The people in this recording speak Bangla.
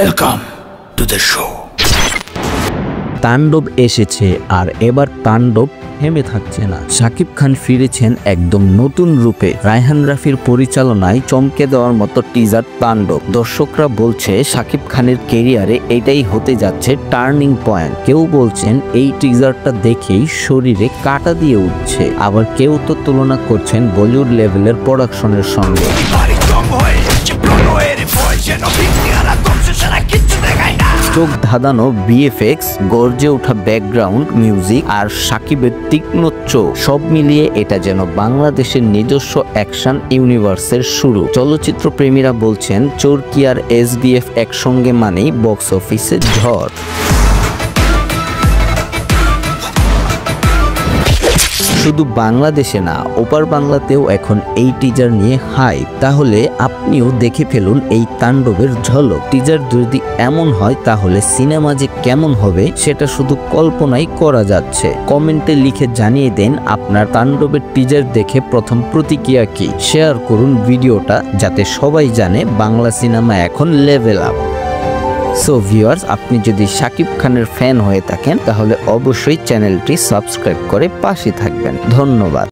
Welcome to the show. তাণ্ডব এসেছে আর এবার তাণ্ডব থেমে থাকছে না। শাকিব খান ফিরেছেন একদম নতুন রূপে। রায়হান রাফির পরিচালনায় চমকে দেওয়ার মতো টিজার তাণ্ডব। দর্শকরা বলছে শাকিব খানের ক্যারিয়ারে এটাই হতে যাচ্ছে টার্নিং পয়েন্ট। কেউ বলছেন এই টিজারটা দেখেই শরীরে কাঁটা দিয়ে উঠছে, আবার কেউ তো তুলনা করছেন বলিউড লেভেলের প্রোডাকশনের সঙ্গে। চোখ ধাঁধানো ভিএফএক্স, গর্জে ওঠা ব্যাকগ্রাউন্ড মিউজিক আর শাকিবের তীক্ষ্ণ চোখ, সব মিলিয়ে এটা যেন বাংলাদেশের নিজস্ব অ্যাকশন ইউনিভার্সের শুরু। চলচ্চিত্র প্রেমীরা বলছেন চরকি আর এসবিএফ একসঙ্গে মানেই বক্স অফিসে ঝড়। শুধু বাংলাদেশে না, ওপার বাংলাতেও এখন এই টিজার নিয়ে হাইপ। তাহলে আপনিও দেখে ফেলুন এই তাণ্ডবের ঝলক। টিজার যদি এমন হয় তাহলে সিনেমা যে কেমন হবে সেটা শুধু কল্পনাই করা যাচ্ছে। কমেন্টে লিখে জানিয়ে দেন আপনার তাণ্ডবের টিজার দেখে প্রথম প্রতিক্রিয়া কি। শেয়ার করুন ভিডিওটা যাতে সবাই জানে বাংলা সিনেমা এখন লেভেল আপ। সো ভিউয়ার্স, আপনি যদি শাকিব খানের ফ্যান হয়ে থাকেন তাহলে অবশ্যই চ্যানেলটি সাবস্ক্রাইব করে পাশে থাকবেন। ধন্যবাদ।